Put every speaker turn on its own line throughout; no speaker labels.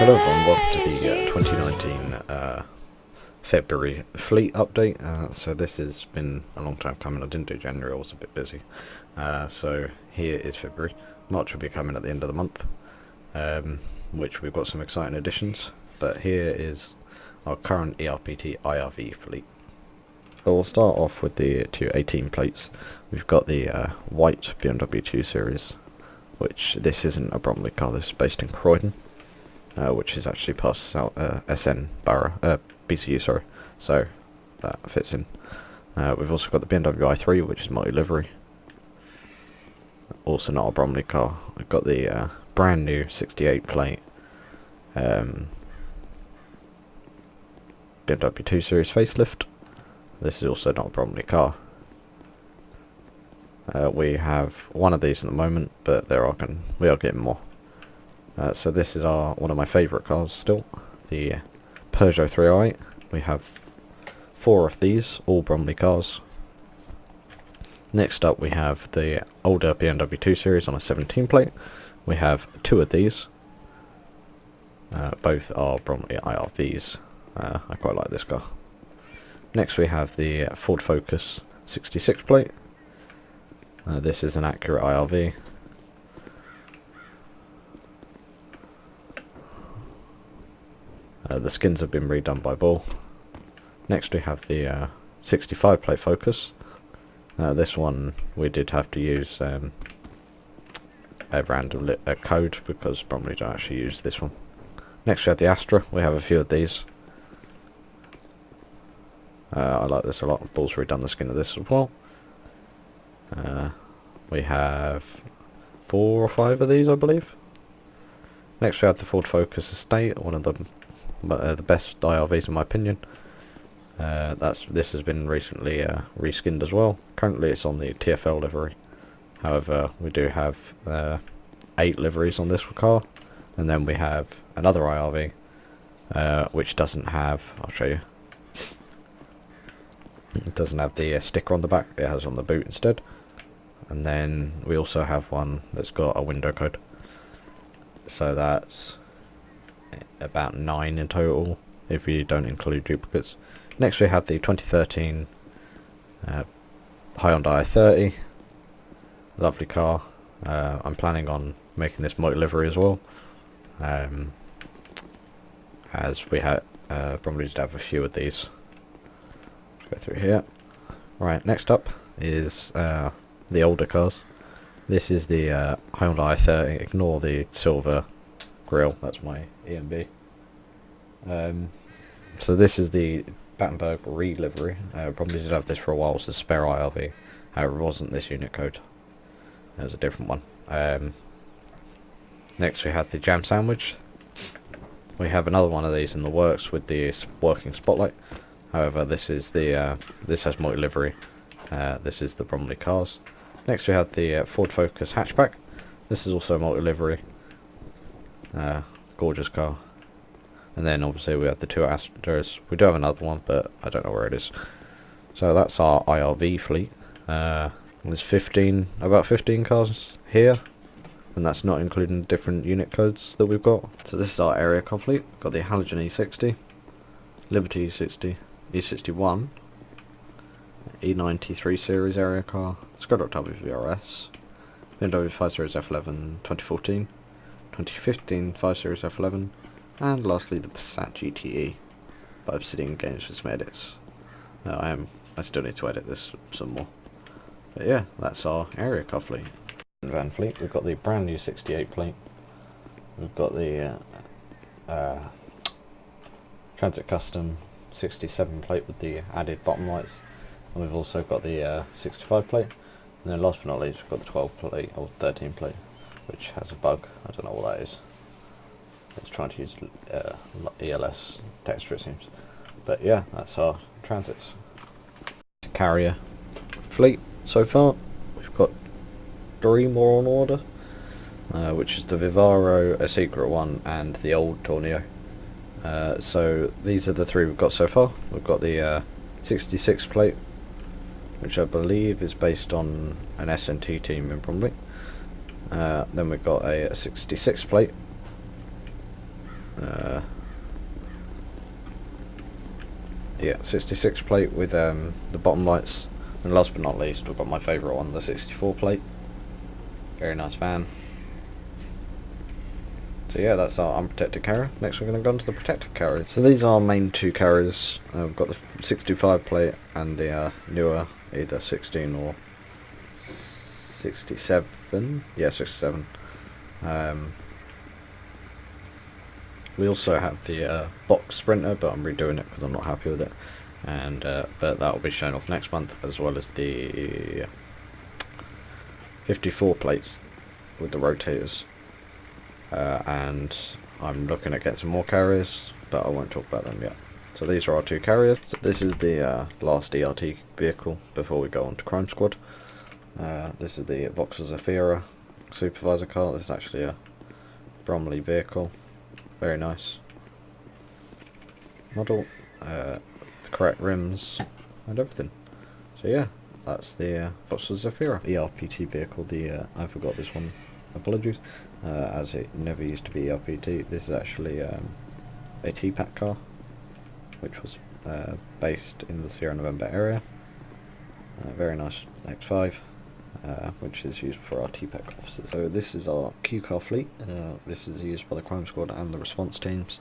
Hello everyone, welcome to the 2019 February fleet update. So this has been a long time coming. I didn't do January, I was a bit busy. So here is February. March will be coming at the end of the month, which we've got some exciting additions. But here is our current LRPC IRV fleet. So we'll start off with the two 18 plates. We've got the white BMW 2 Series, which this isn't a Bromley car, this is based in Croydon. Which is actually past SN Borough, BCU, sorry, so that fits in. We've also got the BMW i3, which is multi-livery, also not a Bromley car. We've got the brand new 68 plate BMW 2 Series facelift. This is also not a Bromley car. We have one of these at the moment, but we are getting more. So this is one of my favourite cars still, the Peugeot 308. We have 4 of these, all Bromley cars. Next up we have the older BMW 2 Series on a 17 plate. We have 2 of these. Both are Bromley IRVs. I quite like this car. Next we have the Ford Focus 66 plate. This is an accurate IRV. The skins have been redone by Ball. Next we have the 65 plate Focus. This one we did have to use a random code because Bromley don't actually use this one. Next we have the Astra. We have a few of these. I like this a lot. Ball's redone the skin of this as well. We have 4 or 5 of these, I believe. Next we have the Ford Focus Estate, one of the best IRVs in my opinion. This has been recently reskinned as well. Currently it's on the TFL livery. However, we do have 8 liveries on this car, and then we have another IRV which doesn't have, I'll show you, it doesn't have the sticker on the back, it has on the boot instead. And then we also have one that's got a window code, so that's about 9 in total if you don't include duplicates. Next we have the 2013 Hyundai i30. Lovely car. I'm planning on making this multi-livery as well, as we had probably just have a few of these. Let's go through here. Right, next up is the older cars. This is the Hyundai i30. Ignore the silver grill, that's my EMB. So this is the Battenberg re-livery. Probably did have this for a while as a spare IRV. However, it wasn't this unit code. It was a different one. Next we had the Jam Sandwich. We have another one of these in the works with the working spotlight. However, this is the this has multi-livery. This is the Bromley cars. Next we have the Ford Focus hatchback. This is also multi-livery. Gorgeous car. And then obviously we have the 2 Astras. We do have another one, but I don't know where it is. So that's our IRV fleet. There's about 15 cars here, and that's not including different unit codes that we've got. So this is our area car fleet. We've got the Halogen E60, Liberty E60, E61, E93 series area car, Skoda Octavia VRS, BMW 5 Series F11 2014, 2015 5 Series F11, and lastly the Passat GTE by Obsidian Games for some edits. I still need to edit this some more. But yeah, that's our area car fleet. Van fleet, we've got the brand new 68 plate. We've got the Transit Custom 67 plate with the added bottom lights. And we've also got the 65 plate. And then last but not least, we've got the 12 plate or 13 plate, which has a bug. I don't know what that is. It's trying to use ELS texture, it seems. But yeah, that's our transits. Carrier fleet so far. We've got 3 more on order, which is the Vivaro, a secret one, and the old Tornio. So these are the 3 we've got so far. We've got the 66 plate, which I believe is based on an SNT team in Bromley. Then we've got a 66 plate, Yeah, 66 plate with the bottom lights. And last but not least, we've got my favourite one, the 64 plate. Very nice van. So yeah, that's our unprotected carrier. Next we're going to go on to the protected carriers. So these are our main two carriers. We've got the 65 plate and the newer, either 16 or 67. Yeah, 67. We also have the box Sprinter, but I'm redoing it because I'm not happy with it. And but that will be shown off next month, as well as the 54 plates with the rotators. And I'm looking at getting some more carriers, but I won't talk about them yet. So these are our two carriers. So this is the last ERT vehicle before we go on to Crime Squad. This is the Vauxhall Zafira supervisor car. This is actually a Bromley vehicle. Very nice model, the correct rims and everything. So yeah, that's the Vauxhall Zafira ERPT vehicle. I forgot this one, apologies, as it never used to be ERPT. This is actually a T-Pack car, which was based in the Sierra November area. Very nice X5, which is used for our T-Pack officers. So this is our Q car fleet. This is used by the Crime Squad and the response teams.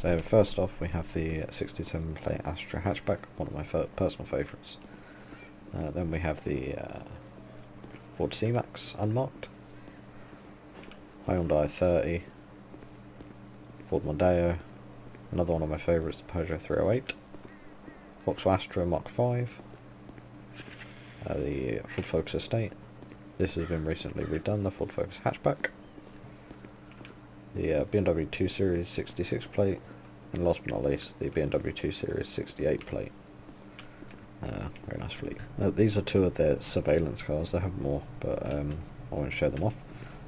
So first off we have the 67 plate Astra hatchback, one of my personal favourites. Then we have the Ford C-Max unmarked, Hyundai 30, Ford Mondeo, another one of my favourites, the Peugeot 308, Vauxhall Astra Mark 5, the Ford Focus Estate. This has been recently redone, the Ford Focus hatchback, the BMW 2 Series 66 plate, and last but not least the BMW 2 Series 68 plate. Very nice fleet. These are two of their surveillance cars. They have more, but I won't show them off.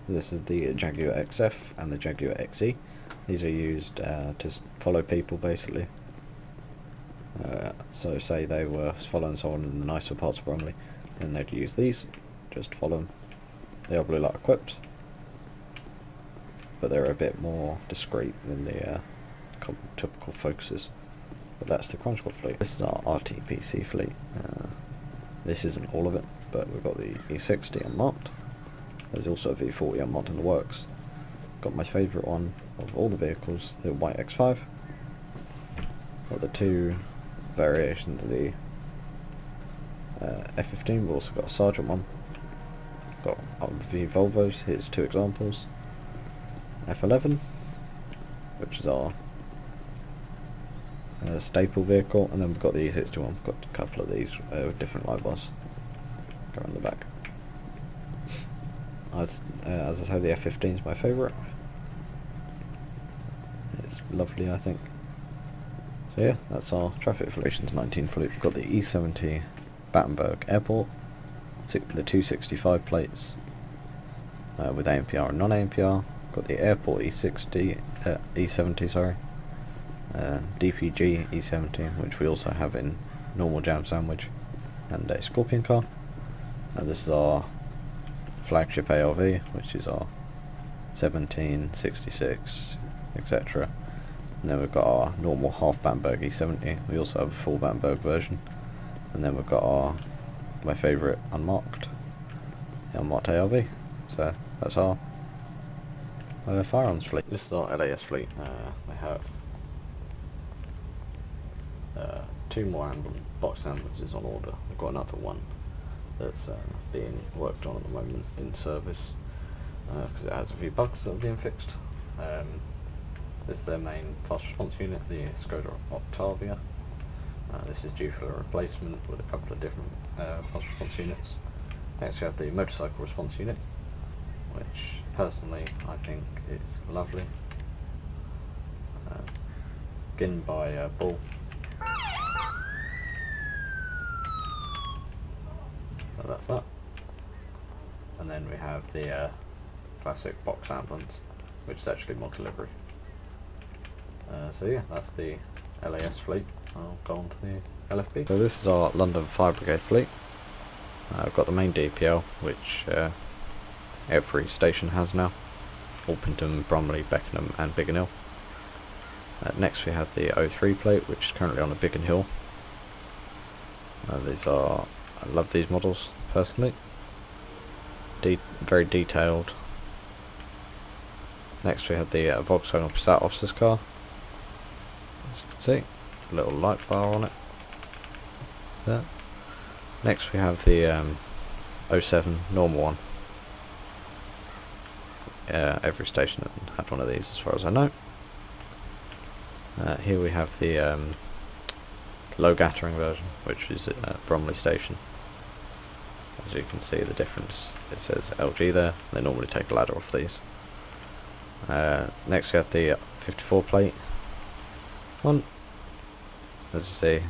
This is the Jaguar XF and the Jaguar XE. These are used to follow people, basically. So say they were following someone in the nicer parts of Bromley, then they'd use these just to follow them. They are blue light equipped, but they're a bit more discreet than the typical Focuses. But that's the Crime Squad fleet. This is our RTPC fleet. This isn't all of it, but we've got the E60 unmarked. There's also a V40 unmarked in the works. Got my favourite one of all the vehicles, the white X5. Got the two variations of the F15, we've also got a Sergeant one. Got the Volvos, here's two examples. F11, which is our staple vehicle, and then we've got the E61. We've got a couple of these with different light bars. Go on the back. As I say, the F15 is my favourite. It's lovely, I think. So yeah, that's our traffic fleet. 19 fleet. We've got the E70 Battenberg Airport, the 265 plates with ANPR and non-ANPR. Got the Airport E60, E70, sorry. DPG E70, which we also have in normal jam sandwich, and a Scorpion car. And this is our flagship ARV, which is our 17, 66, etc. And then we've got our normal half Battenberg E70. We also have a full Battenberg version. And then we've got my favourite unmarked ARV. So that's our firearms fleet. This is our LAS fleet. We have two more box ambulances on order. We've got another one that's being worked on at the moment in service because it has a few bugs that are being fixed. This is their main fast response unit, the Skoda Octavia. This is due for a replacement with a couple of different fast response units. Next we have the motorcycle response unit, which personally I think is lovely. Skinned by Bull. So that's that. And then we have the classic box ambulance, which is actually multi-livery. So yeah, that's the LAS fleet. I'll go on to the LFB. So this is our London Fire Brigade fleet. I've got the main DPL, which every station has now. Orpington, Bromley, Beckenham and Biggin Hill. Next we have the 03 plate, which is currently on a Biggin Hill. These are, I love these models personally, very detailed. Next we have the Volkswagen Passat officer's car, as you can see, a little light bar on it there. Next we have the 07 normal one. Every station had one of these as far as I know. Here we have the low gathering version, which is at Bromley station. As you can see the difference, it says LG there. They normally take a ladder off these. Next we have the 54 plate one. As you see,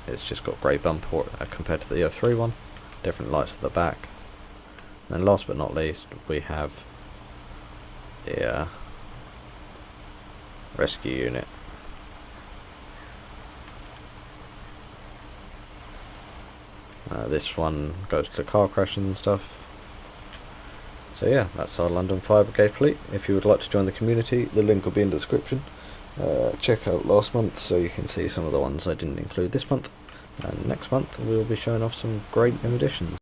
it's just got grey bumper compared to the 03 one, different lights at the back. And then last but not least we have the rescue unit. This one goes to car crashes and stuff. So yeah, that's our London Fire Brigade fleet. If you would like to join the community, the link will be in the description. Check out last month so you can see some of the ones I didn't include this month, and next month we'll be showing off some great new additions.